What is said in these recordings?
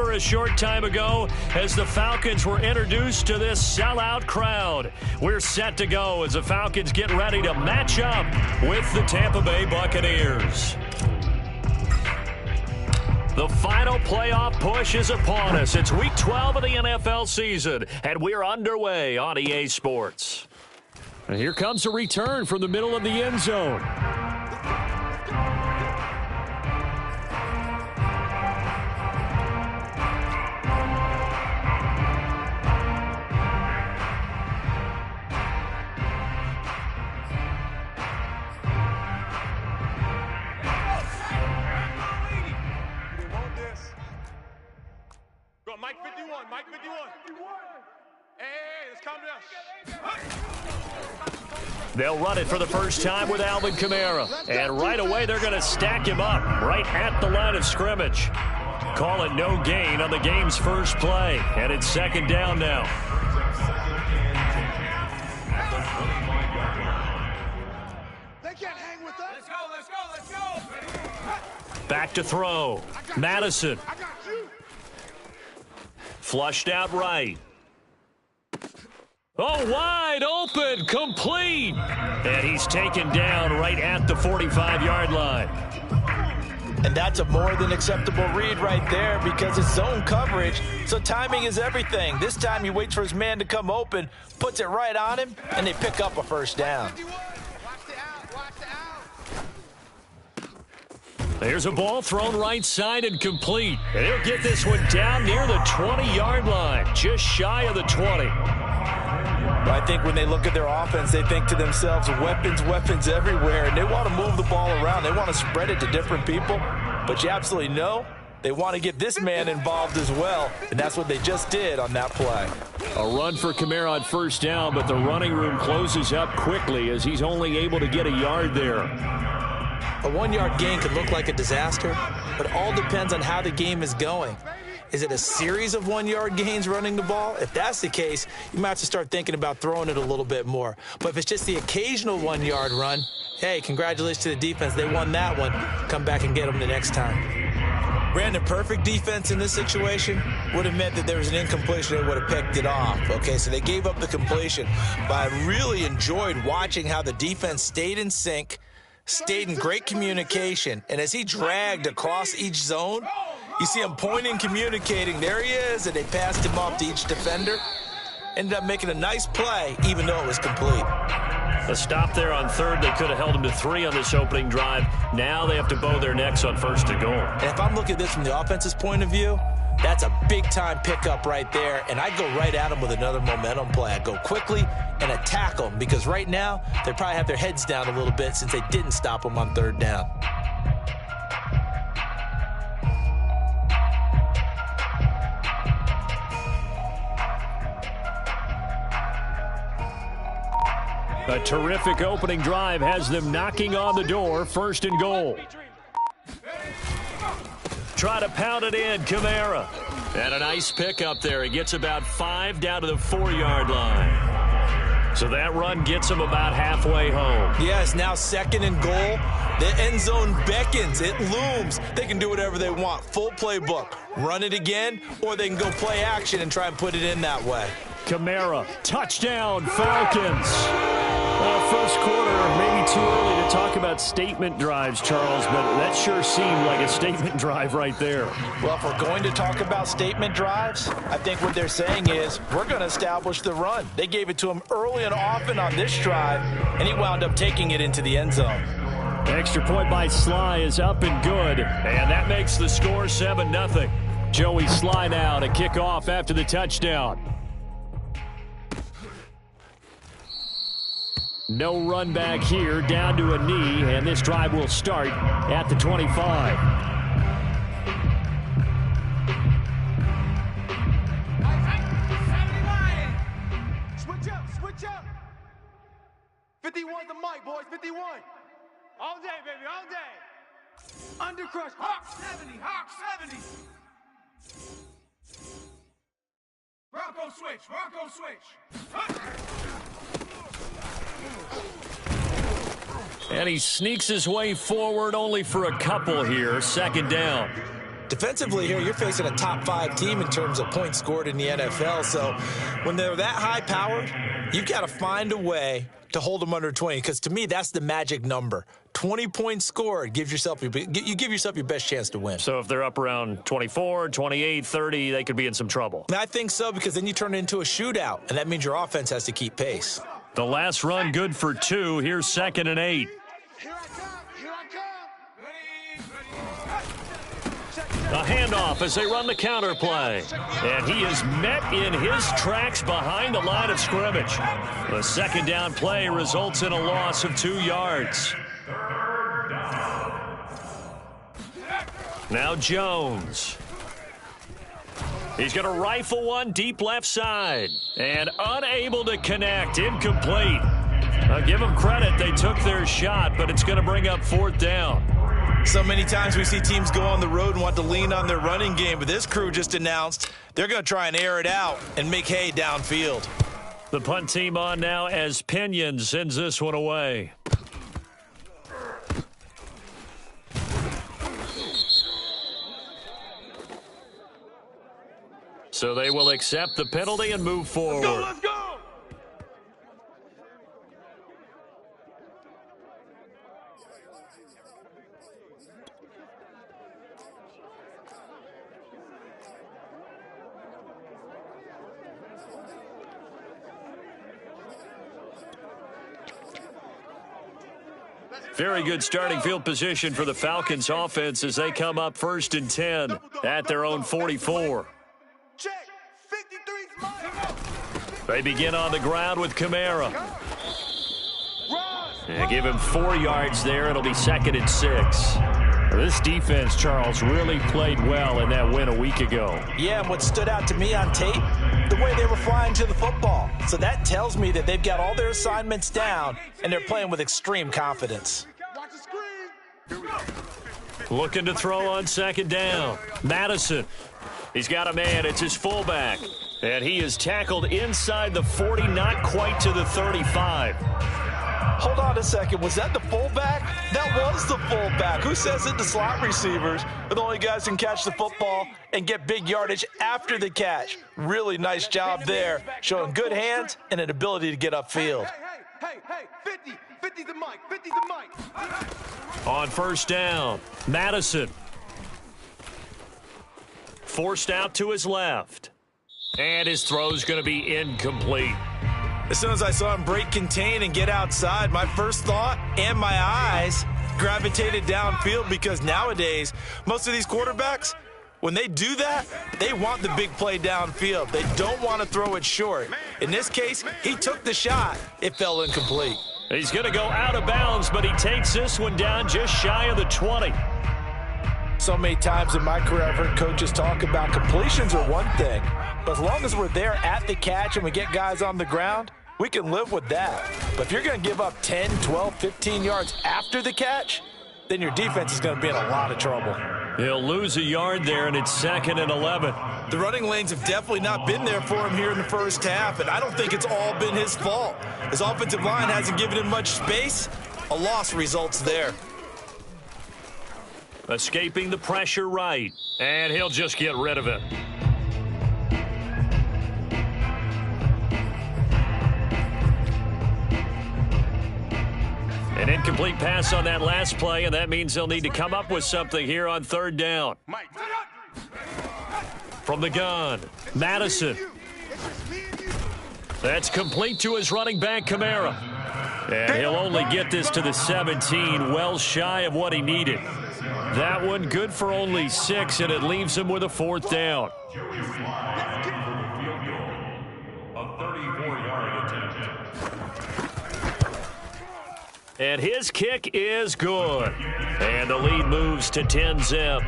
over a short time ago as the Falcons were introduced to this sellout crowd. We're set to go as the Falcons get ready to match up with the Tampa Bay Buccaneers. The final playoff push is upon us. It's Week 12 of the NFL season, and we're underway on EA Sports. And here comes a return from the middle of the end zone. Mike 51, Mike 51. Hey, let's calm down. They'll run it for the first time with Alvin Kamara. And right away, they're going to stack him up right at the line of scrimmage. Call it no gain on the game's first play. And it's second down now. They can't hang with us. Let's go, let's go, let's go. Back to throw. Madison. Flushed out right. Oh, wide open, complete. And he's taken down right at the 45-yard line. And that's a more than acceptable read right there because it's zone coverage, so timing is everything. This time he waits for his man to come open, puts it right on him, and they pick up a first down. There's a ball thrown right side and complete. And he'll get this one down near the 20-yard line, just shy of the 20. I think when they look at their offense, they think to themselves, weapons, weapons everywhere, and they want to move the ball around. They want to spread it to different people, but you absolutely know they want to get this man involved as well, and that's what they just did on that play. A run for Kamara on first down, but the running room closes up quickly as he's only able to get a yard there. A one-yard gain could look like a disaster, but all depends on how the game is going. Is it a series of one-yard gains running the ball? If that's the case, you might have to start thinking about throwing it a little bit more. But if it's just the occasional one-yard run, hey, congratulations to the defense. They won that one. Come back and get them the next time. Brandon, perfect defense in this situation would have meant that there was an incompletion. They would have picked it off. Okay, so they gave up the completion. But I really enjoyed watching how the defense stayed in sync, stayed in great communication, and as he dragged across each zone, you see him pointing, communicating. There he is, and they passed him off to each defender. Ended up making a nice play, even though it was complete. A stop there on third. They could have held him to 3 on this opening drive. Now they have to bow their necks on first and goal. And if I'm looking at this from the offense's point of view, that's a big-time pickup right there, and I'd go right at him with another momentum play. I'd go quickly and attack them because right now they probably have their heads down a little bit since they didn't stop them on third down. A terrific opening drive has them knocking on the door, first and goal. Try to pound it in, Kamara. And a nice pickup there. He gets about 5 down to the 4-yard line. So that run gets him about halfway home. Yes, now second and goal. The end zone beckons. It looms. They can do whatever they want. Full playbook. Run it again, or they can go play action and try and put it in that way. Kamara, touchdown, Falcons. First quarter, maybe too early to talk about statement drives, Charles, but that sure seemed like a statement drive right there. Well, if we're going to talk about statement drives, I think what they're saying is we're going to establish the run. They gave it to him early and often on this drive, and he wound up taking it into the end zone. Extra point by Sly is up and good, and that makes the score 7-0. Joey Sly now to kick off after the touchdown. No run back here, down to a knee, and this drive will start at the 25. Switch up, switch up. 51's the mic, boys, 51. All day, baby, all day. Undercrush, Hawk 70, Hawk 70. Bronco switch, Bronco switch. And he sneaks his way forward only for a couple here. Second down. Defensively here, you're facing a top-5 team in terms of points scored in the NFL. So when they're that high-powered, you've got to find a way to hold them under 20, because to me, that's the magic number. 20 points scored, you give yourself your best chance to win. So if they're up around 24, 28, 30, they could be in some trouble. I think so, because then you turn it into a shootout, and that means your offense has to keep pace. The last run good for 2. Here's 2nd and 8. A handoff as they run the counter play. And he is met in his tracks behind the line of scrimmage. The second down play results in a loss of 2 yards. Now Jones. He's going to rifle one deep left side. And unable to connect. Incomplete. I'll give them credit. They took their shot, but it's going to bring up 4th down. So many times we see teams go on the road and want to lean on their running game, but this crew just announced they're going to try and air it out and make hay downfield. The punt team on now as Pinion sends this one away. So they will accept the penalty and move forward. Let's go! Very good starting field position for the Falcons offense as they come up 1st and 10 at their own 44. Check. 53's mine. They begin on the ground with Kamara. And give him 4 yards there. It'll be 2nd and 6. This defense, Charles, really played well in that win a week ago. Yeah, and what stood out to me on tape, the way they were flying to the football. So that tells me that they've got all their assignments down, and they're playing with extreme confidence. Watch the screen. Looking to throw on 2nd down. Madison. He's got a man. It's his fullback. And he is tackled inside the 40, not quite to the 35. Hold on a second. Was that the fullback? That was the fullback. Who says it? The slot receivers are the only guys who can catch the football and get big yardage after the catch. Really nice job there, showing good hands and an ability to get upfield. Hey, 50's the mic, 50's the mic. On 1st down, Madison. Forced out to his left. And his throw's going to be incomplete. As soon as I saw him break contain and get outside, my first thought and my eyes gravitated downfield, because nowadays, most of these quarterbacks, when they do that, they want the big play downfield. They don't want to throw it short. In this case, he took the shot. It fell incomplete. He's going to go out of bounds, but he takes this one down just shy of the 20. So many times in my career, I've heard coaches talk about completions are one thing, but as long as we're there at the catch and we get guys on the ground, we can live with that. But if you're going to give up 10, 12, 15 yards after the catch, then your defense is going to be in a lot of trouble. He'll lose a yard there, and it's 2nd and 11. The running lanes have definitely not been there for him here in the first half, and I don't think it's all been his fault. His offensive line hasn't given him much space. A loss results there. Escaping the pressure right, and he'll just get rid of it. An incomplete pass on that last play, and that means they'll need to come up with something here on 3rd down. From the gun, Madison. That's complete to his running back, Kamara. And he'll only get this to the 17, well shy of what he needed. That one good for only 6, and it leaves him with a 4th down. And his kick is good. And the lead moves to 10-zip.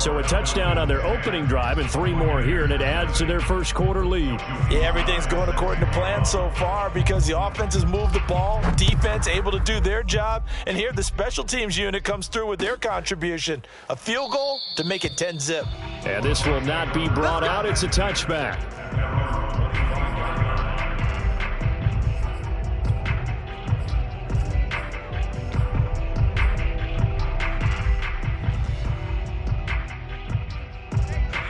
So a touchdown on their opening drive and 3 more here, and it adds to their first quarter lead. Yeah, everything's going according to plan so far because the offense has moved the ball, defense able to do their job, and here the special teams unit comes through with their contribution. A field goal to make it 10-zip. And this will not be brought out. It's a touchback.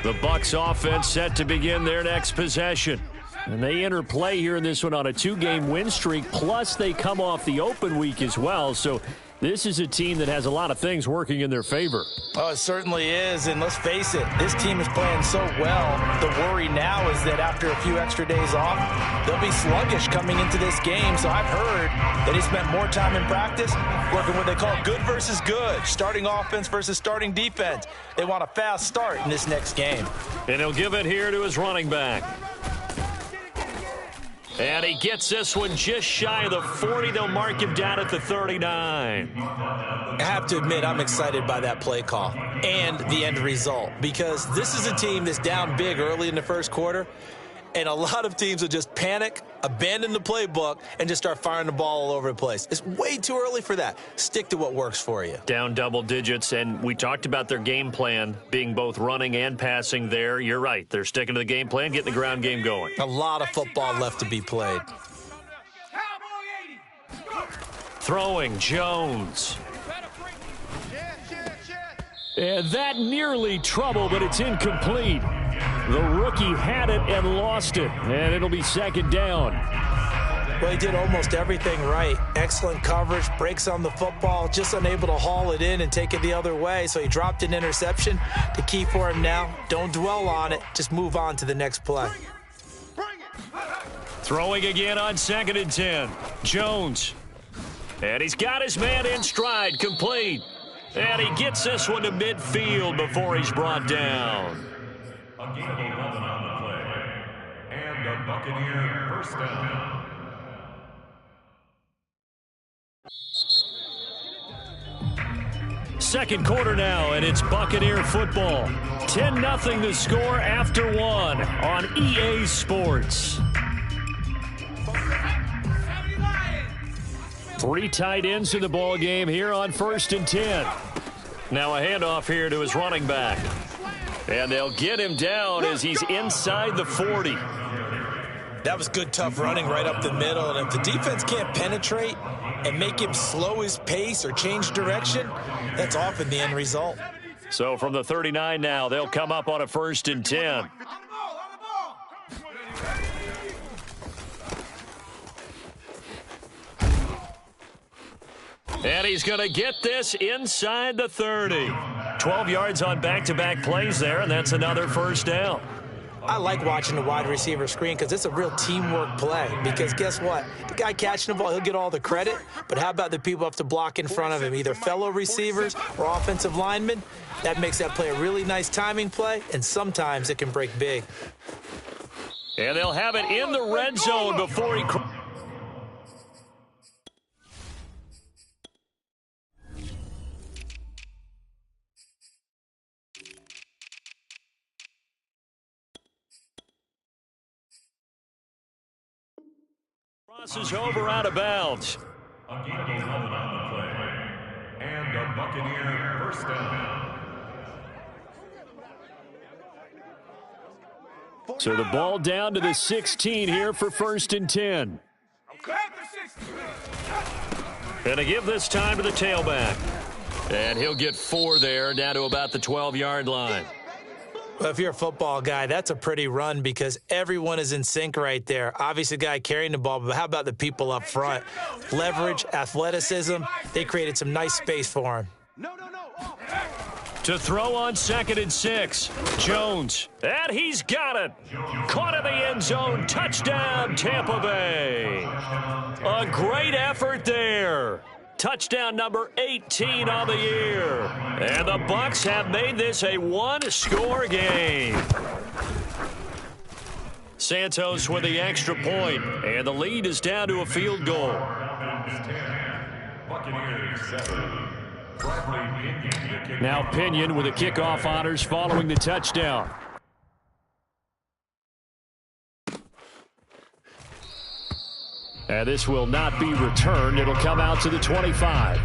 The Bucs offense set to begin their next possession. And they enter play here in this one on a 2-game win streak, plus they come off the open week as well. So this is a team that has a lot of things working in their favor. Oh, it certainly is. And let's face it, this team is playing so well. The worry now is that after a few extra days off, they'll be sluggish coming into this game. So I've heard that they spent more time in practice working what they call good versus good, starting offense versus starting defense. They want a fast start in this next game. And he'll give it here to his running back. And he gets this one just shy of the 40. They'll mark him down at the 39. I have to admit, I'm excited by that play call and the end result, because this is a team that's down big early in the first quarter, and a lot of teams will just panic, abandon the playbook, and just start firing the ball all over the place. It's way too early for that. Stick to what works for you. Down double digits, and we talked about their game plan being both running and passing there. You're right. They're sticking to the game plan, getting the ground game going. A lot of football left to be played. Throwing, Jones. And that nearly trouble, but it's incomplete. The rookie had it and lost it, and it'll be second down. Well, he did almost everything right. Excellent coverage, breaks on the football, just unable to haul it in and take it the other way, so he dropped an interception. The key for him now, don't dwell on it, just move on to the next play. Throwing again on 2nd and 10. Jones. And he's got his man in stride, complete. And he gets this one to midfield before he's brought down. A gain of 11 on the play. And a Buccaneer first down. Second quarter now, and it's Buccaneer football. 10-0 the score after one on EA Sports. 3 tight ends in the ball game here on 1st and 10. Now a handoff here to his running back. And they'll get him down as he's inside the 40. That was good, tough running right up the middle. And if the defense can't penetrate and make him slow his pace or change direction, that's often the end result. So from the 39 now, they'll come up on a 1st and 10. And he's going to get this inside the 30. 12 yards on back-to-back plays there, and that's another first down. I like watching the wide receiver screen because it's a real teamwork play. Because guess what? The guy catching the ball, he'll get all the credit. But how about the people who have to block in front of him, either fellow receivers or offensive linemen? That makes that play a really nice timing play, and sometimes it can break big. And they'll have it in the red zone before he... Crosses over out of bounds. A gain of 11 on the play. And a Buccaneer first down. So the ball down to the 16 here for 1st and 10. And to give this time to the tailback. And he'll get 4 there, down to about the 12-yard line. Well, if you're a football guy, that's a pretty run because everyone is in sync right there. Obviously, the guy carrying the ball, but how about the people up front? Leverage, athleticism, they created some nice space for him. To throw on 2nd and 6, Jones. And he's got it. Caught in the end zone. Touchdown, Tampa Bay. A great effort there. Touchdown number 18 on the year. And the Bucs have made this a one-score game. Santos with the extra point, and the lead is down to a field goal. Now Pinion with the kickoff honors following the touchdown. And this will not be returned. It'll come out to the 25.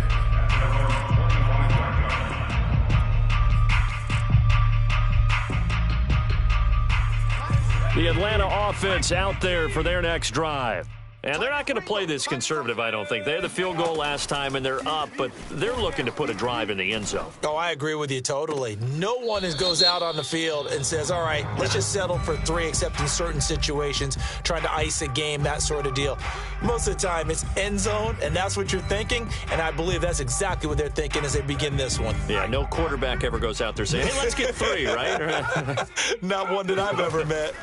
The Atlanta offense out there for their next drive. And they're not going to play this conservative, I don't think. They had the field goal last time, and they're up, but they're looking to put a drive in the end zone. Oh, I agree with you totally. No one goes out on the field and says, all right, let's just settle for 3, except in certain situations, trying to ice a game, that sort of deal. Most of the time, it's end zone, and that's what you're thinking, and I believe that's exactly what they're thinking as they begin this one. Yeah, no quarterback ever goes out there saying, hey, let's get 3, right? Not one that I've ever met.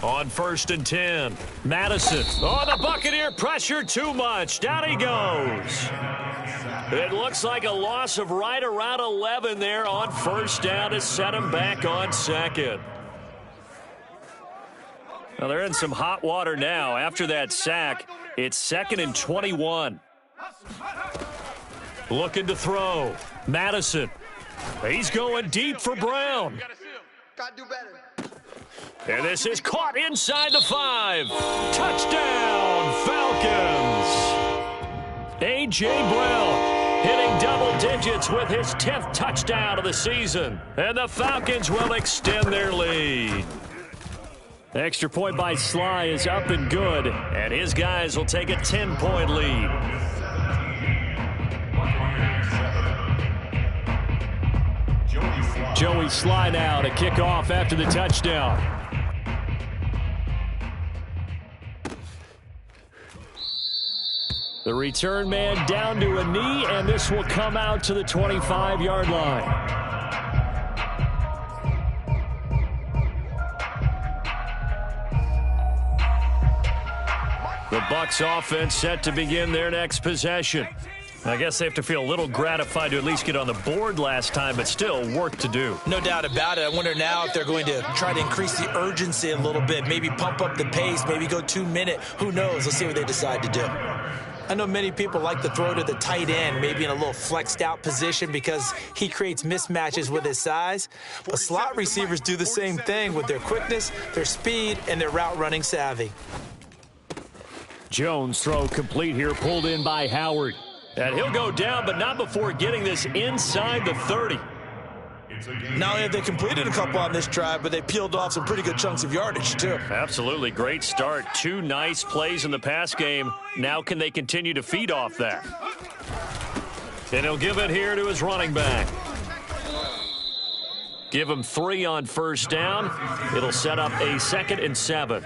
On 1st and 10, Madison. Oh, the Buccaneer pressure too much. Down he goes. It looks like a loss of right around 11 there on 1st down to set him back on 2nd. Well, they're in some hot water now. After that sack, it's 2nd and 21. Looking to throw. Madison. He's going deep for Brown. Gotta do better. And this is caught inside the 5. Touchdown, Falcons. A.J. Brown hitting double digits with his 10th touchdown of the season. And the Falcons will extend their lead. Extra point by Sly is up and good. And his guys will take a 10-point lead. Joey Sly now to kick off after the touchdown. The return man down to a knee, and this will come out to the 25-yard line. The Bucs offense set to begin their next possession. I guess they have to feel a little gratified to at least get on the board last time, but still work to do. No doubt about it. I wonder now if they're going to try to increase the urgency a little bit, maybe pump up the pace, maybe go 2-minute. Who knows? Let's see what they decide to do. I know many people like to throw to the tight end, maybe in a little flexed out position because he creates mismatches with his size. But slot receivers do the same thing with their quickness, their speed, and their route running savvy. Jones throw complete here, pulled in by Howard. And he'll go down, but not before getting this inside the 30. Not only have they completed a couple on this drive, but they peeled off some pretty good chunks of yardage, too. Absolutely. Great start. 2 nice plays in the pass game. Now can they continue to feed off that? And he'll give it here to his running back. Give him 3 on 1st down. It'll set up a 2nd and 7.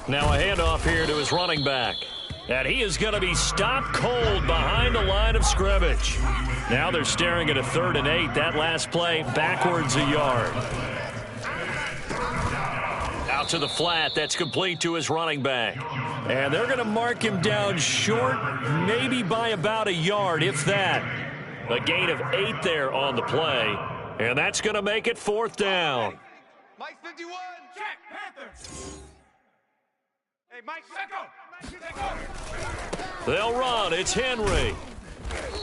Now a handoff here to his running back. And he is going to be stopped cold behind the line of scrimmage. Now they're staring at a 3rd and 8. That last play backwards a yard. Out to the flat. That's complete to his running back. And they're going to mark him down short, maybe by about a yard, if that. A gain of 8 there on the play. And that's going to make it 4th down. Mike 51. Check, Panther. Hey, Mike, let go. They'll run. It's Henry.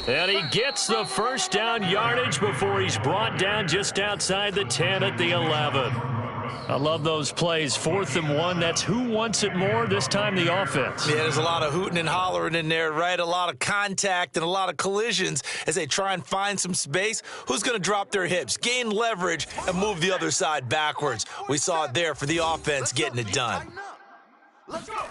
And he gets the 1st down yardage before he's brought down just outside the 10 at the 11. I love those plays. 4th and 1. That's who wants it more, this time the offense. Yeah, there's a lot of hooting and hollering in there, right? A lot of contact and a lot of collisions as they try and find some space. Who's going to drop their hips, gain leverage, and move the other side backwards? We saw it there for the offense getting it done. Let's go.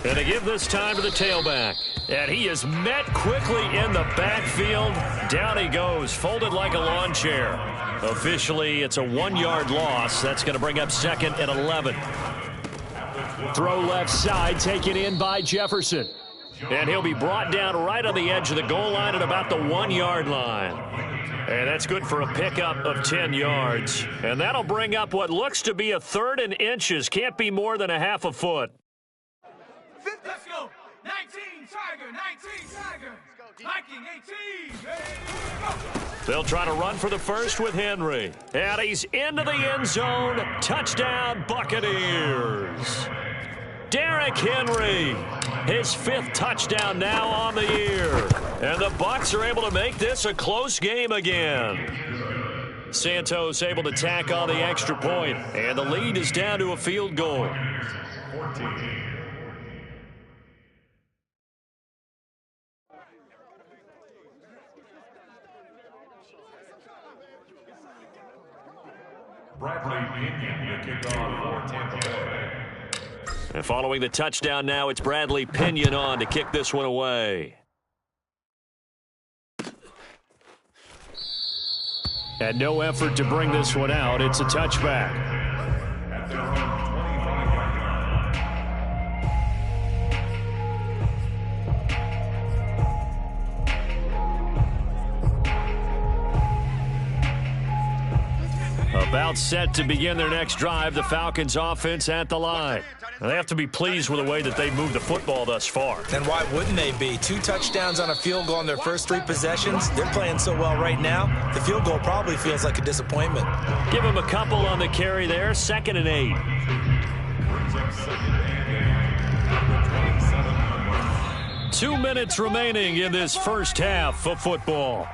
And they give this time to the tailback. And he is met quickly in the backfield. Down he goes, folded like a lawn chair. Officially, it's a 1-yard loss. That's going to bring up 2nd and 11. Throw left side, taken in by Jefferson. And he'll be brought down right on the edge of the goal line at about the 1-yard line. And that's good for a pickup of 10 yards. And that'll bring up what looks to be a 3rd and inches. Can't be more than a half a foot. Let's go. 19, Tiger. 19, Tiger. Viking, 18. Hey, They'll try to run for the 1st with Henry. And he's into the end zone. Touchdown, Buccaneers. Derrick Henry, his 5th touchdown now on the year. And the Bucs are able to make this a close game again. Santos able to tack on the extra point, and the lead is down to a field goal. 14. Bradley Pinion to kick off for Tampa Bay. And following the touchdown now, it's Bradley Pinion on to kick this one away. And no effort to bring this one out. It's a touchback. At their own 25-yard line. About set to begin their next drive, the Falcons offense at the line. They have to be pleased with the way that they moved the football thus far. And why wouldn't they be? 2 touchdowns on a field goal in their first 3 possessions. They're playing so well right now, the field goal probably feels like a disappointment. Give them a couple on the carry there, 2nd and 8. Brings up 2nd and 8. 27-yard line. 2 minutes remaining in this first half of football.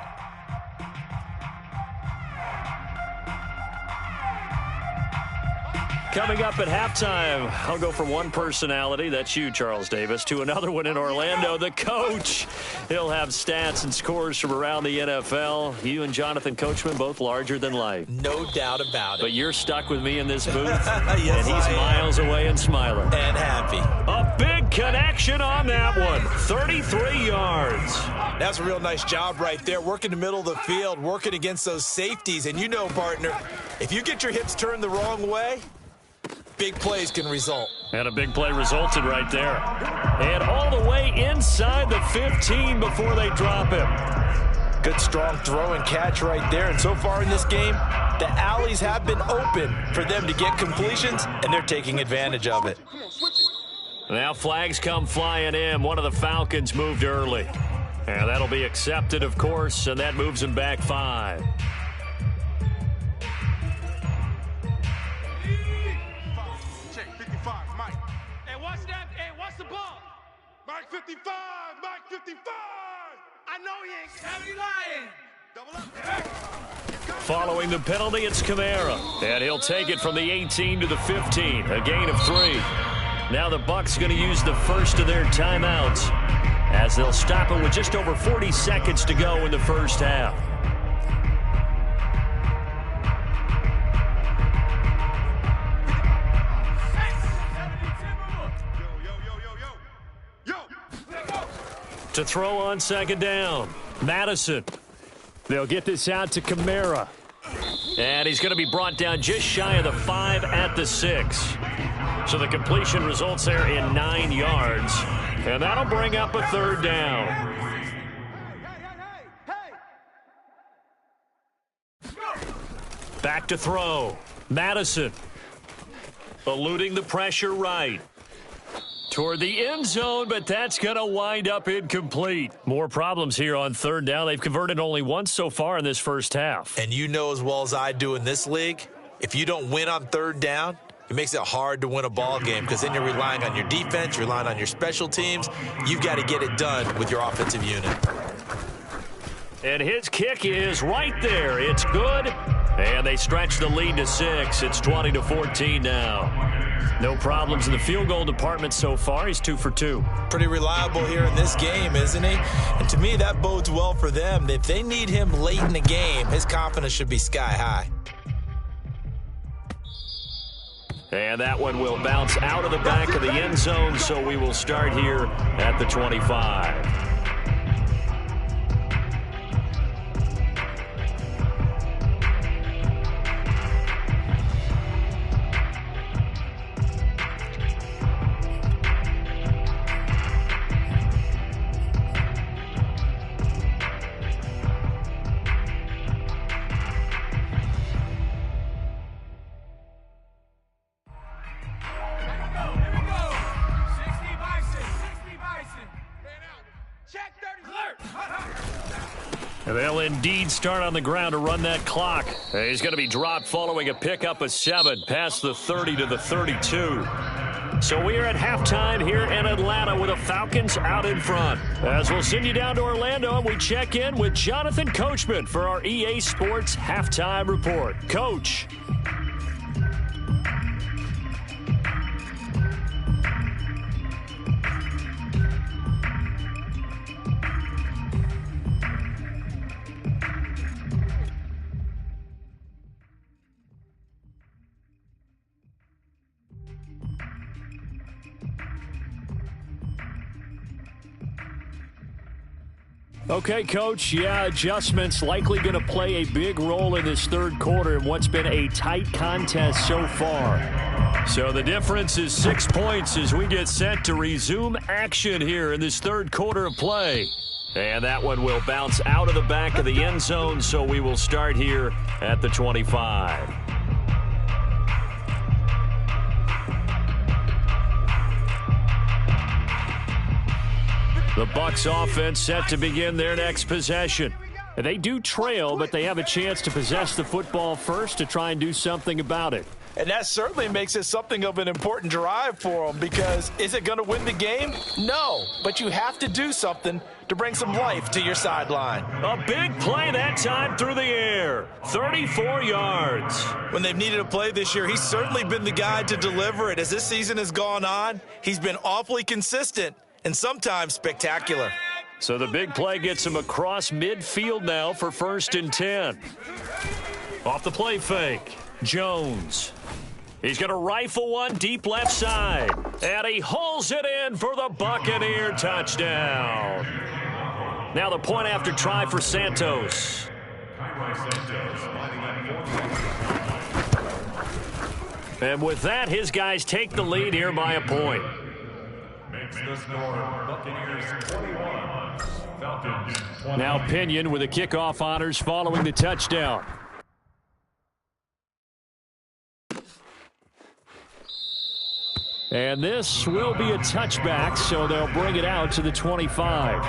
Coming up at halftime, I'll go from one personality, that's you, Charles Davis, to another one in Orlando, the coach. He'll have stats and scores from around the NFL. You and Jonathan Coachman, both larger than life. No doubt about it. But you're stuck with me in this booth, Yes, and he's miles away and smiling. And happy. A big connection on that one, 33 yards. That's a real nice job right there, working the middle of the field, working against those safeties. And you know, partner, if you get your hips turned the wrong way, big plays can result. And a big play resulted right there. And all the way inside the 15 before they drop him. Good, strong throw and catch right there. And so far in this game, the alleys have been open for them to get completions, and they're taking advantage of it. Now flags come flying in. One of the Falcons moved early. And that'll be accepted, of course, and that moves him back 5. What's the ball? Mike 55, Mike 55. I know he ain't heavy lying. Double up. Following the penalty, it's Kamara. And he'll take it from the 18 to the 15. A gain of 3. Now the Bucs going to use the first of their timeouts as they'll stop it with just over 40 seconds to go in the first half. To throw on 2nd down, Madison. They'll get this out to Kamara. And he's going to be brought down just shy of the 5 at the 6. So the completion results there in 9 yards. And that'll bring up a 3rd down. Back to throw. Madison. Eluding the pressure right. Toward the end zone, but that's going to wind up incomplete. More problems here on 3rd down. They've converted only once so far in this first half. And you know as well as I do in this league, if you don't win on 3rd down, it makes it hard to win a ball game because then you're relying on your defense, you're relying on your special teams. You've got to get it done with your offensive unit. And his kick is right there. It's good. And they stretch the lead to 6. It's 20-14 now. No problems in the field goal department so far. He's 2 for 2. Pretty reliable here in this game, isn't he? And to me, that bodes well for them. If they need him late in the game, his confidence should be sky high. And that one will bounce out of the back of the end zone, so we will start here at the 25. And they'll indeed start on the ground to run that clock. He's going to be dropped following a pickup of 7 past the 30 to the 32. So we are at halftime here in Atlanta with the Falcons out in front. As we'll send you down to Orlando and we check in with Jonathan Coachman for our EA Sports Halftime Report. Coach. Okay, Coach. Yeah, adjustments likely going to play a big role in this third quarter in what's been a tight contest so far. So the difference is 6 points as we get set to resume action here in this third quarter of play. And that one will bounce out of the back of the end zone, so we will start here at the 25. The Bucs offense set to begin their next possession. They do trail, but they have a chance to possess the football first to try and do something about it. And that certainly makes it something of an important drive for them, because is it going to win the game? No, but you have to do something to bring some life to your sideline. A big play that time through the air, 34 yards. When they've needed a play this year, he's certainly been the guy to deliver it. As this season has gone on, he's been awfully consistent and sometimes spectacular. So the big play gets him across midfield now for 1st and 10. Off the play fake, Jones. He's going to rifle one deep left side. And he hauls it in for the Buccaneer touchdown. Now the point after try for Santos. And with that, his guys take the lead here by a point. Makes the score Buccaneers 21, Falcons 20. Now Pinion with the kickoff honors following the touchdown. And this will be a touchback, so they'll bring it out to the 25.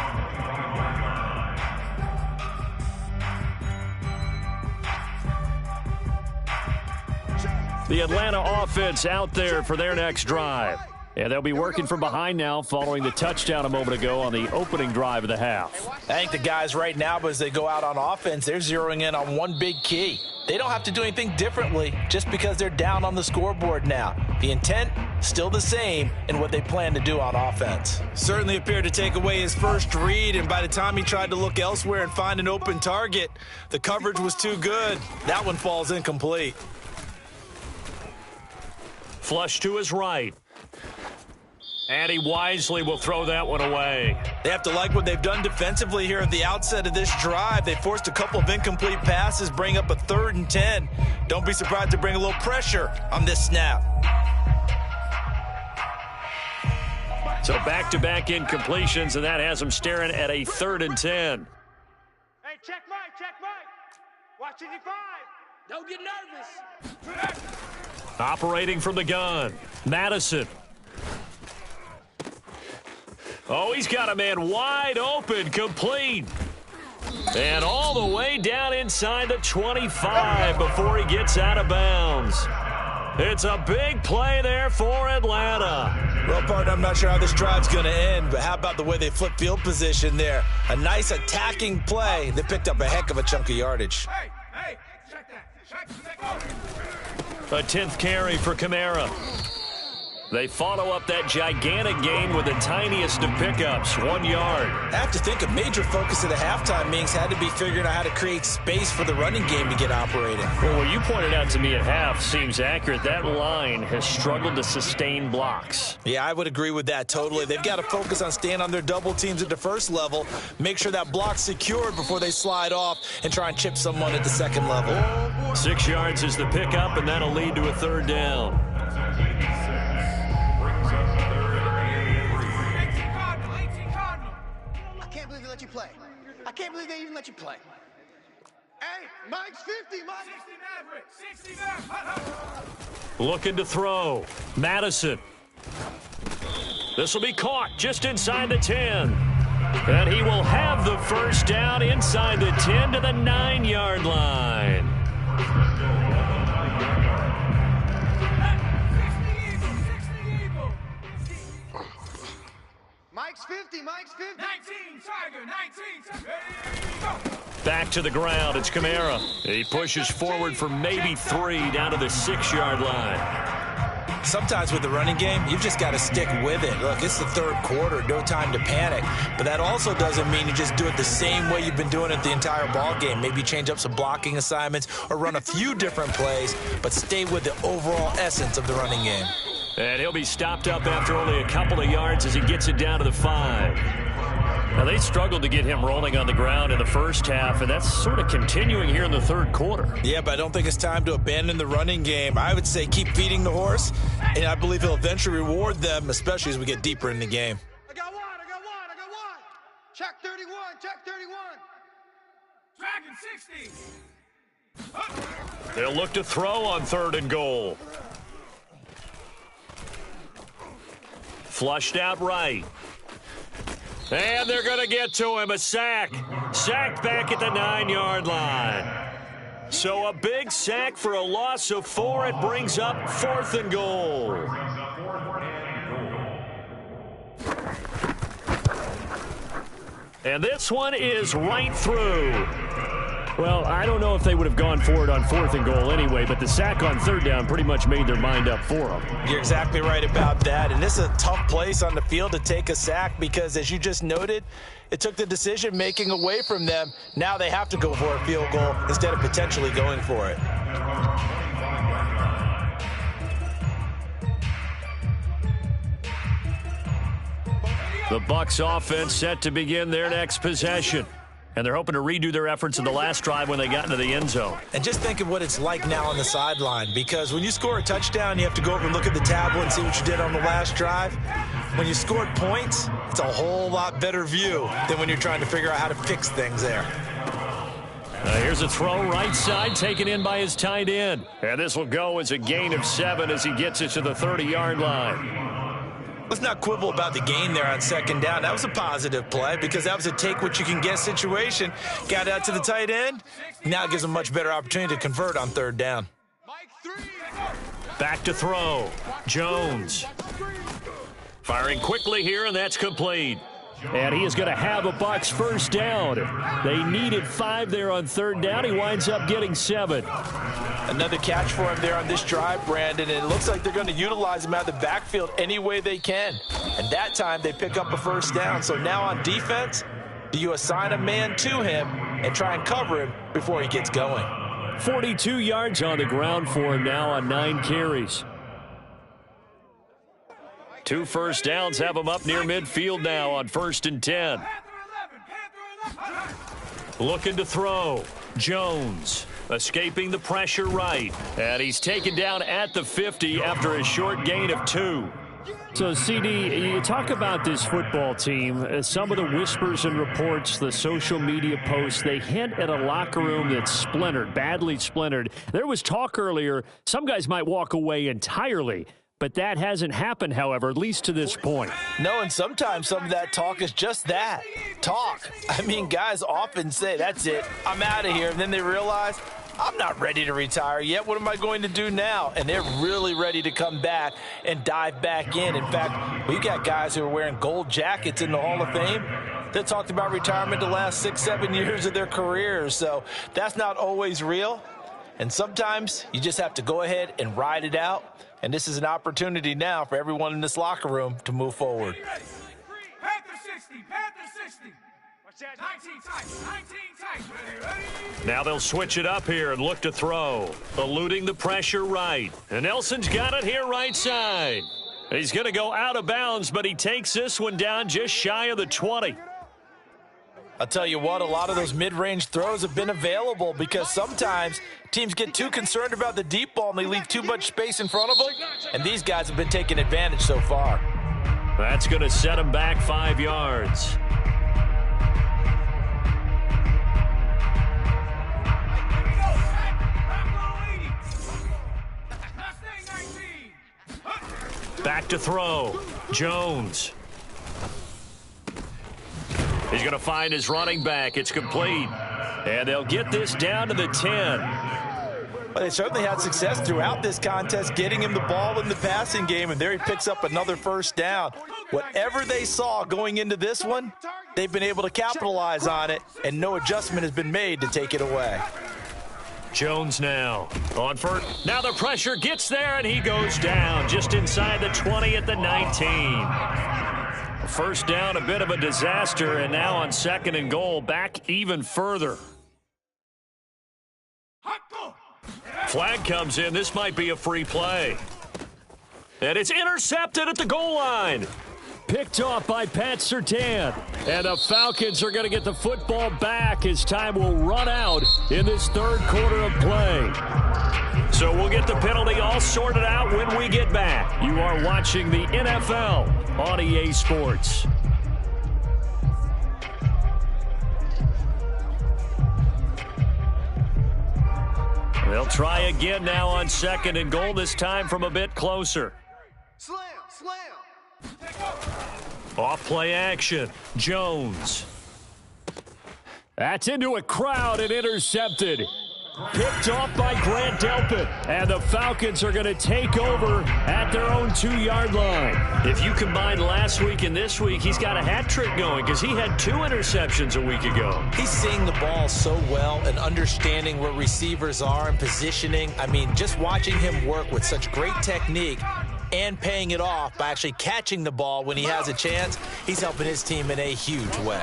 The Atlanta offense out there for their next drive. And they'll be working from behind now following the touchdown a moment ago on the opening drive of the half. I think the guys right now, as they go out on offense, they're zeroing in on one big key. They don't have to do anything differently just because they're down on the scoreboard now. The intent, still the same in what they plan to do on offense. Certainly appeared to take away his first read, and by the time he tried to look elsewhere and find an open target, the coverage was too good. That one falls incomplete. Flush to his right. And he wisely will throw that one away. They have to like what they've done defensively here at the outset of this drive. They forced a couple of incomplete passes, bring up a 3rd and 10. Don't be surprised to bring a little pressure on this snap. So back-to-back incompletions, and that has them staring at a 3rd and 10. Hey, check Mike, check Mike. Watch 85. Don't get nervous. Operating from the gun, Madison. Oh, he's got a man wide open, complete. And all the way down inside the 25 before he gets out of bounds. It's a big play there for Atlanta. Well, partner, I'm not sure how this drive's going to end, but how about the way they flip field position there? A nice attacking play that picked up a heck of a chunk of yardage. Hey, check that. A 10th carry for Kamara. They follow up that gigantic gain with the tiniest of pickups, 1 yard. I have to think a major focus of the halftime meetings had to be figuring out how to create space for the running game to get operating. Well, what you pointed out to me at half seems accurate. That line has struggled to sustain blocks. Yeah, I would agree with that totally. They've got to focus on staying on their double teams at the first level, make sure that block's secured before they slide off and try and chip someone at the second level. 6 yards is the pickup, and that'll lead to a 3rd down. I can't believe they even let you play. Hey, Mike's 50, Mike. 60 Maverick. Looking to throw. Madison. This will be caught just inside the 10. And he will have the first down inside the 10 to the 9-yard line. Mike's 50, Mike's 50. 19, Tiger, 19. Ready, go. Back to the ground, it's Kamara. He pushes forward for maybe 3 down to the 6-yard line. Sometimes with the running game, you've just got to stick with it. Look, it's the third quarter, no time to panic. But that also doesn't mean you just do it the same way you've been doing it the entire ball game. Maybe change up some blocking assignments or run a few different plays, but stay with the overall essence of the running game. And he'll be stopped up after only a couple of yards as he gets it down to the 5. Now, they struggled to get him rolling on the ground in the first half, and that's sort of continuing here in the third quarter. Yeah, but I don't think it's time to abandon the running game. I would say keep feeding the horse, and I believe he'll eventually reward them, especially as we get deeper in the game. I got one. Check 31, check 31. Dragon 60. They'll look to throw on 3rd and goal. Flushed out right. And they're going to get to him. A sack. Sacked back at the 9-yard line. So a big sack for a loss of 4. It brings up 4th and goal. And this one is right through. Well, I don't know if they would have gone for it on 4th and goal anyway, but the sack on 3rd down pretty much made their mind up for them. You're exactly right about that, and this is a tough place on the field to take a sack because, as you just noted, it took the decision-making away from them. Now they have to go for a field goal instead of potentially going for it. The Bucs offense set to begin their next possession. And they're hoping to redo their efforts in the last drive when they got into the end zone. And just think of what it's like now on the sideline, because when you score a touchdown, you have to go over and look at the tablet and see what you did on the last drive. When you scored points, it's a whole lot better view than when you're trying to figure out how to fix things there. Here's a throw right side, taken in by his tight end. And this will go as a gain of 7 as he gets it to the 30-yard line. Let's not quibble about the gain there on 2nd down. That was a positive play because that was a take-what-you-can-get situation. Got out to the tight end. Now it gives them a much better opportunity to convert on 3rd down. Back to throw. Jones. Firing quickly here, and that's complete. And he is going to have a Bucs first down. They needed 5 there on 3rd down. He winds up getting 7. Another catch for him there on this drive, Brandon, and it looks like they're going to utilize him out of the backfield any way they can. And that time they pick up a first down. So now on defense, do you assign a man to him and try and cover him before he gets going? 42 yards on the ground for him now on 9 carries. 2 first downs have him up near midfield now on 1st and 10. Looking to throw. Jones escaping the pressure right. And he's taken down at the 50 after a short gain of 2. So, CD, you talk about this football team. Some of the whispers and reports, the social media posts, they hint at a locker room that's splintered, badly splintered. There was talk earlier, some guys might walk away entirely. But that hasn't happened, however, at least to this point. No, and sometimes some of that talk is just that, talk. I mean, guys often say, that's it, I'm out of here. And then they realize, I'm not ready to retire yet. What am I going to do now? And they're really ready to come back and dive back in. In fact, we've got guys who are wearing gold jackets in the Hall of Fame that talked about retirement the last 6-7 years of their careers. So that's not always real. And sometimes you just have to go ahead and ride it out. And this is an opportunity now for everyone in this locker room to move forward. Panther 60, Panther 60. 19 tight, 19 tight. Ready? Now they'll switch it up here and look to throw. Eluding the pressure right. And Nelson's got it here right side. He's going to go out of bounds, but he takes this one down just shy of the 20. I'll tell you what, a lot of those mid-range throws have been available because sometimes teams get too concerned about the deep ball and they leave too much space in front of them, and these guys have been taking advantage so far. That's going to set him back 5 yards. Back to throw. Jones. He's going to find his running back. It's complete. And they'll get this down to the 10. Well, they certainly had success throughout this contest getting him the ball in the passing game, and there he picks up another first down. Whatever they saw going into this one, they've been able to capitalize on it, and no adjustment has been made to take it away. Jones now on first. Now the pressure gets there, and he goes down just inside the 20 at the 19. First down, a bit of a disaster, and now on 2nd and goal, back even further. Flag comes in. This might be a free play. And it's intercepted at the goal line. picked off by Pat Surtain. And the Falcons are going to get the football back as time will run out in this third quarter of play. So we'll get the penalty all sorted out when we get back. You are watching the NFL on EA Sports. They'll try again now on 2nd and goal, this time from a bit closer. Slam, slam. Off play action. Jones. That's into a crowd and intercepted. Picked off by Grant Delpit. And the Falcons are going to take over at their own 2-yard line. If you combine last week and this week, he's got a hat trick going because he had 2 interceptions a week ago. He's seeing the ball so well and understanding where receivers are and positioning. I mean, just watching him work with such great technique and paying it off by actually catching the ball when he has a chance, he's helping his team in a huge way.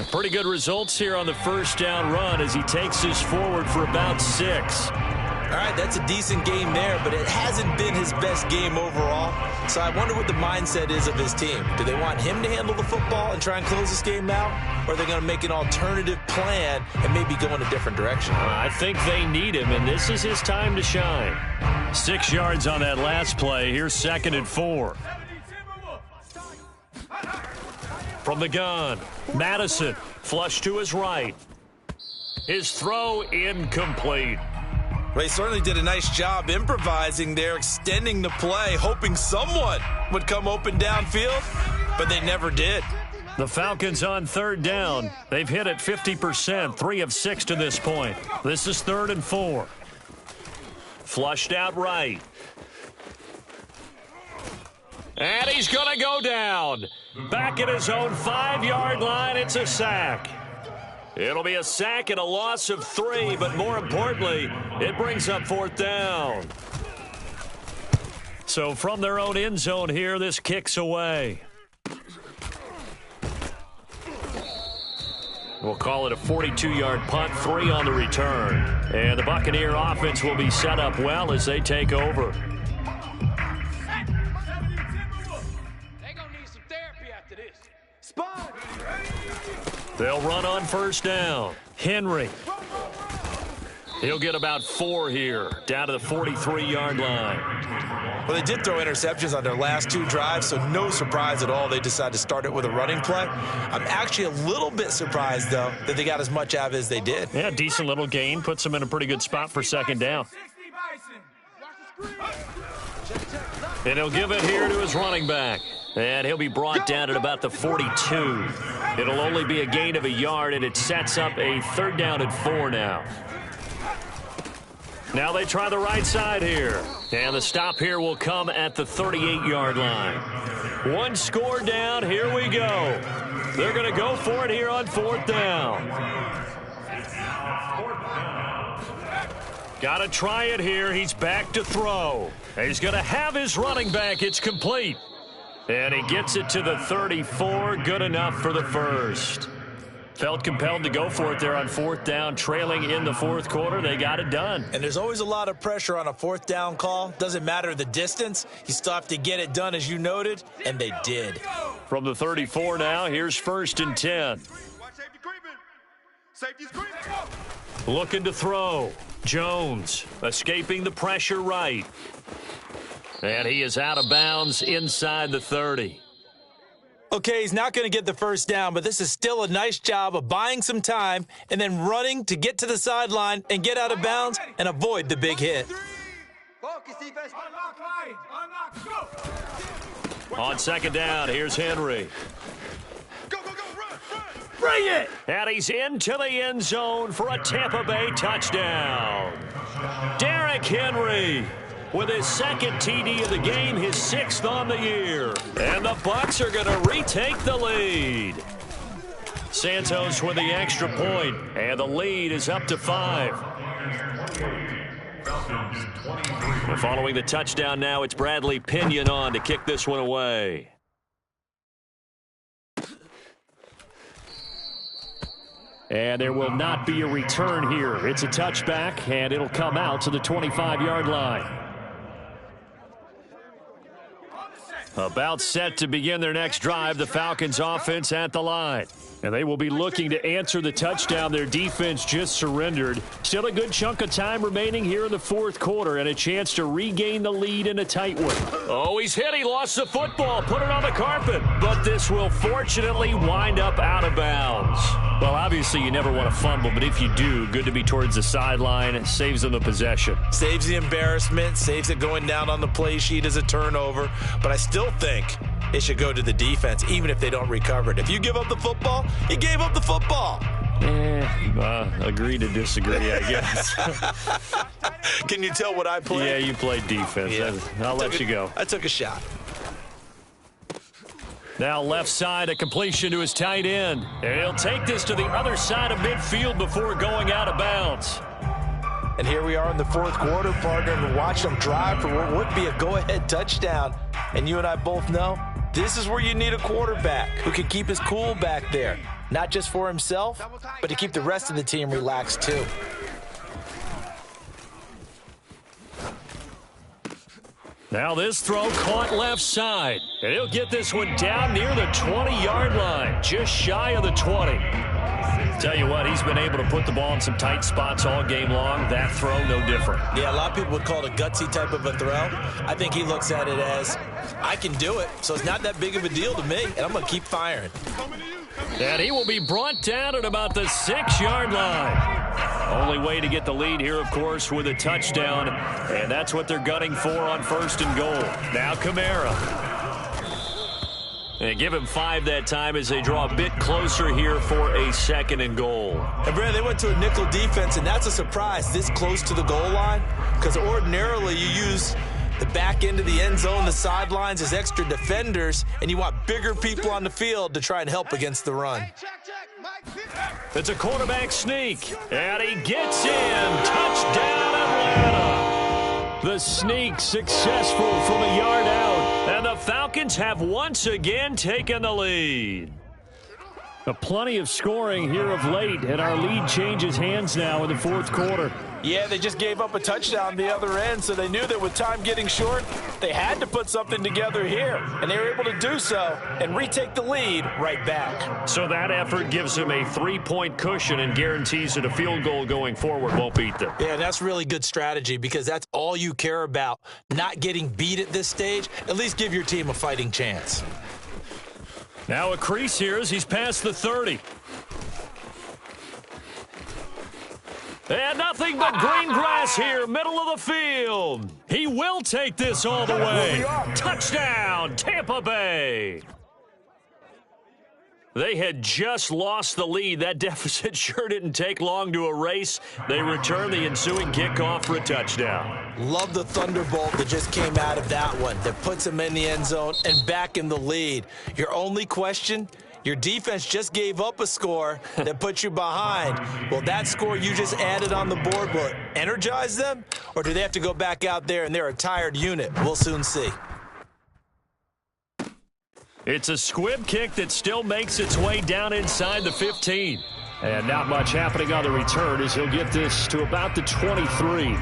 Pretty good results here on the first down run as he takes this forward for about 6. All right, that's a decent game there, but it hasn't been his best game overall. So I wonder what the mindset is of his team. Do they want him to handle the football and try and close this game out? Or are they going to make an alternative plan and maybe go in a different direction? I think they need him, and this is his time to shine. 6 yards on that last play. Here's 2nd and 4. From the gun, Madison, flush to his right. His throw incomplete. Well, he certainly did a nice job improvising there, extending the play, hoping someone would come open downfield, but they never did. The Falcons on 3rd down. They've hit it 50%, 3 of 6 to this point. This is 3rd and 4. Flushed out right. And he's going to go down. Back at his own 5-yard line, it's a sack. It'll be a sack and a loss of 3, but more importantly, it brings up 4th down. So from their own end zone here, this kicks away. We'll call it a 42-yard punt, 3 on the return. And the Buccaneer offense will be set up well as they take over. They'll run on 1st down. Henry. He'll get about 4 here, down to the 43-yard line. Well, they did throw interceptions on their last 2 drives, so no surprise at all they decided to start it with a running play. I'm actually a little bit surprised, though, that they got as much out of it as they did. Yeah, decent little gain. Puts them in a pretty good spot for 2nd down. And he'll give it here to his running back. And he'll be brought down at about the 42. It'll only be a gain of a yard, and it sets up a 3rd down and 4 now. Now they try the right side here. And the stop here will come at the 38-yard line. 1 score down. Here we go. They're going to go for it here on 4th down. Got to try it here. He's back to throw. He's going to have his running back. It's complete. And he gets it to the 34. Good enough for the first. Felt compelled to go for it there on 4th down, trailing in the 4th quarter. They got it done. And there's always a lot of pressure on a 4th down call. Doesn't matter the distance. You still have to get it done, as you noted, and they did. From the 34 now, here's 1st and 10. Looking to throw. Jones escaping the pressure right. And he is out of bounds inside the 30. Okay, he's not going to get the 1st down, but this is still a nice job of buying some time and then running to get to the sideline and get out of bounds and avoid the big hit. On 2nd down, here's Henry. Go, go, go, run, run. Bring it! And he's into the end zone for a Tampa Bay touchdown. Derrick Henry with his 2nd TD of the game, his 6th on the year. And the Bucs are going to retake the lead. Santos with the extra point, and the lead is up to 5. And following the touchdown now, it's Bradley Pinion on to kick this one away. And there will not be a return here. It's a touchback, and it'll come out to the 25-yard line. About set to begin their next drive, the Falcons offense at the line. And they will be looking to answer the touchdown their defense just surrendered. Still a good chunk of time remaining here in the fourth quarter and a chance to regain the lead in a tight one. Oh, he's hit. He lost the football. Put it on the carpet. But this will fortunately wind up out of bounds. Well, obviously you never want to fumble, but if you do, good to be towards the sideline. It saves them the possession. Saves the embarrassment, saves it going down on the play sheet as a turnover. But I still think it should go to the defense, even if they don't recover it. If you give up the football, you gave up the football. Agree to disagree, I guess. Can you tell what I played? Yeah, you played defense. Yeah. I'll let you go. I took a shot. Now left side, a completion to his tight end. And he'll take this to the other side of midfield before going out of bounds. And here we are in the fourth quarter, partner, and watch them drive for what would be a go-ahead touchdown. And you and I both know this is where you need a quarterback who can keep his cool back there. Not just for himself, but to keep the rest of the team relaxed too. Now this throw caught left side. And he'll get this one down near the 20-yard line, just shy of the 20. Tell you what, he's been able to put the ball in some tight spots all game long. That throw, no different. Yeah, a lot of people would call it a gutsy type of a throw. I think he looks at it as, I can do it, so it's not that big of a deal to me, and I'm going to keep firing. And he will be brought down at about the 6-yard line. Only way to get the lead here, of course, with a touchdown, and that's what they're gunning for on 1st and goal. Now Kamara. And give him 5 that time as they draw a bit closer here for a 2nd and goal. And Brad, they went to a nickel defense, and that's a surprise this close to the goal line, because ordinarily you use the back end of the end zone, the sidelines as extra defenders, and you want bigger people on the field to try and help against the run. It's a quarterback sneak, and he gets in. Touchdown, Atlanta. The sneak successful from a yard out, and the Falcons have once again taken the lead. Plenty of scoring here of late, and our lead changes hands now in the fourth quarter. Yeah, they just gave up a touchdown the other end, so they knew that with time getting short, they had to put something together here, and they were able to do so and retake the lead right back. So that effort gives them a 3-point cushion and guarantees that a field goal going forward won't beat them. Yeah, that's really good strategy because that's all you care about, not getting beat at this stage. At least give your team a fighting chance. Now a crease here as he's past the 30. And nothing but green grass here, middle of the field. He will take this all the way. Touchdown, Tampa Bay. They had just lost the lead. That deficit sure didn't take long to erase. They return the ensuing kickoff for a touchdown. Love the thunderbolt that just came out of that one that puts them in the end zone and back in the lead. Your only question, your defense just gave up a score that put you behind. Will that score you just added on the board, will it energize them? Or do they have to go back out there and they're a tired unit? We'll soon see. It's a squib kick that still makes its way down inside the 15. And not much happening on the return as he'll get this to about the 23.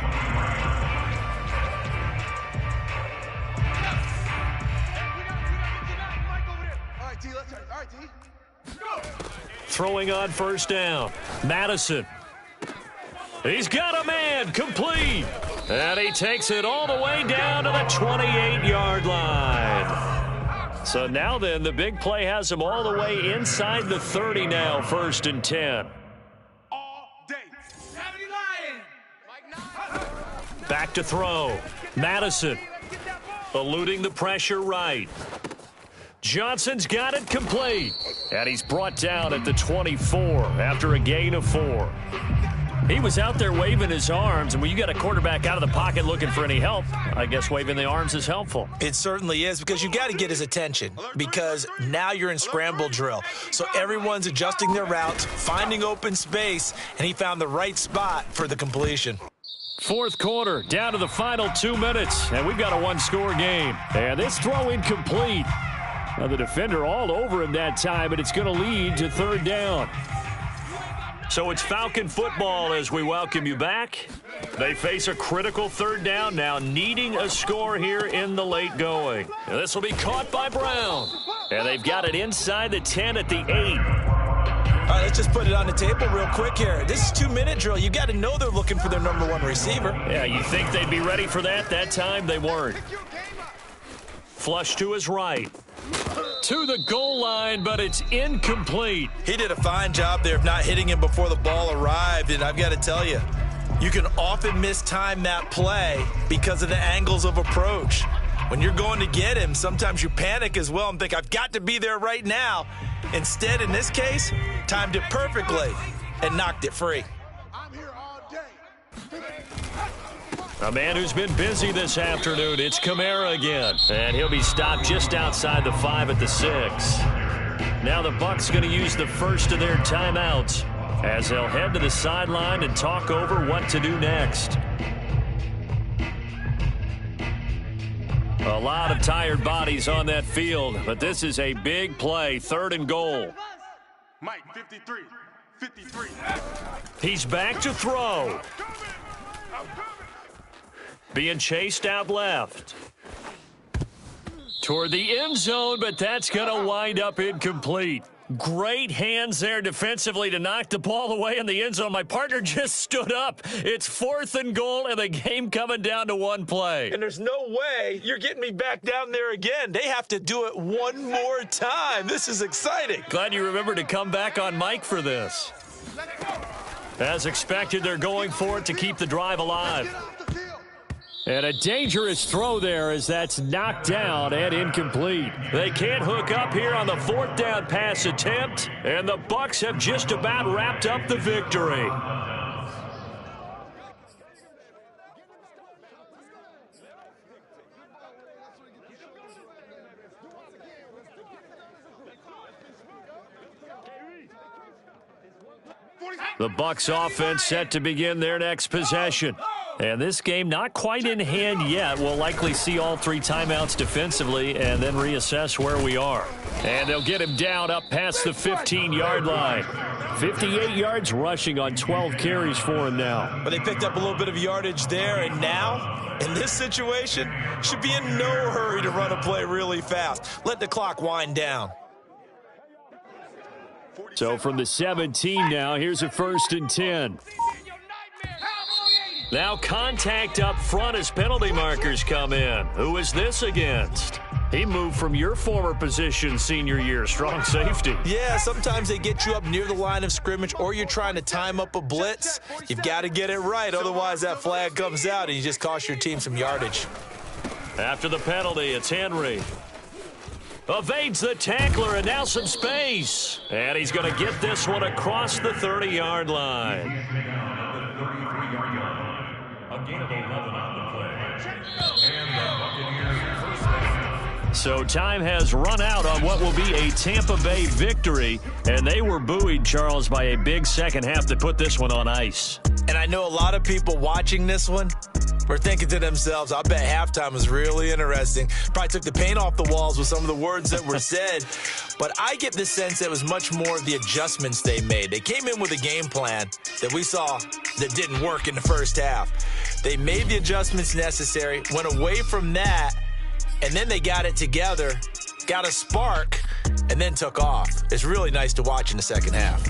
Throwing on 1st down. Madison. He's got a man, complete. And he takes it all the way down to the 28-yard line. So now then, the big play has him all the way inside the 30 now, 1st and 10. All day. Back to throw. Madison eluding the pressure right. Johnson's got it complete. And he's brought down at the 24 after a gain of 4. He was out there waving his arms, and when you got a quarterback out of the pocket looking for any help, I guess waving the arms is helpful. It certainly is, because you got to get his attention, because now you're in scramble drill. So everyone's adjusting their routes, finding open space, and he found the right spot for the completion. Fourth quarter, down to the final 2 minutes, and we've got a one-score game. And this throw incomplete. Now the defender all over him that time, and it's going to lead to 3rd down. So it's Falcon football as we welcome you back. They face a critical third down now, needing a score here in the late going. And this will be caught by Brown. And they've got it inside the 10 at the 8. All right, let's just put it on the table real quick here. This is 2-minute drill. You got to know they're looking for their number 1 receiver. Yeah, you think they'd be ready for that? That time they weren't. Flush to his right. To the goal line, but it's incomplete. He did a fine job there of not hitting him before the ball arrived, and I've got to tell you, you can often mistime that play because of the angles of approach. When you're going to get him, sometimes you panic as well and think, I've got to be there right now. Instead, in this case, timed it perfectly and knocked it free. I'm here all day. A man who's been busy this afternoon, it's Kamara again. And he'll be stopped just outside the 5 at the 6. Now the Bucs going to use the first of their timeouts as they'll head to the sideline and talk over what to do next. A lot of tired bodies on that field, but this is a big play, 3rd and goal. Mike, 53. 53. He's back to throw. Being chased out left. Toward the end zone, but that's going to wind up incomplete. Great hands there defensively to knock the ball away in the end zone. My partner just stood up. It's 4th and goal, and the game coming down to 1 play. And there's no way you're getting me back down there again. They have to do it one more time. This is exciting. Glad you remembered to come back on Mike for this. As expected, they're going for it to keep the drive alive. And a dangerous throw there as that's knocked down and incomplete. They can't hook up here on the 4th down pass attempt, and the Bucs have just about wrapped up the victory. The Bucs offense set to begin their next possession. And this game not quite in hand yet. We'll likely see all 3 timeouts defensively and then reassess where we are. And they'll get him down up past the 15-yard line. 58 yards rushing on 12 carries for him now. But they picked up a little bit of yardage there, and now, in this situation, should be in no hurry to run a play really fast. Let the clock wind down. So from the 17 now, here's a 1st and 10. Now contact up front as penalty markers come in. Who is this against? He moved from your former position senior year, strong safety. Yeah, sometimes they get you up near the line of scrimmage, or you're trying to time up a blitz. You've got to get it right, otherwise that flag comes out and you just cost your team some yardage. After the penalty, it's Henry. Evades the tackler, and now some space. And he's going to get this one across the 30-yard line. A gain of 11 on the play. And the Buccaneers first down. So time has run out on what will be a Tampa Bay victory. And they were buoyed, Charles, by a big second half to put this one on ice. And I know a lot of people watching this one were thinking to themselves, I bet halftime was really interesting. Probably took the paint off the walls with some of the words that were said. But I get the sense that it was much more of the adjustments they made. They came in with a game plan that we saw that didn't work in the first half. They made the adjustments necessary, went away from that, and then they got it together, got a spark, and then took off. It's really nice to watch in the second half.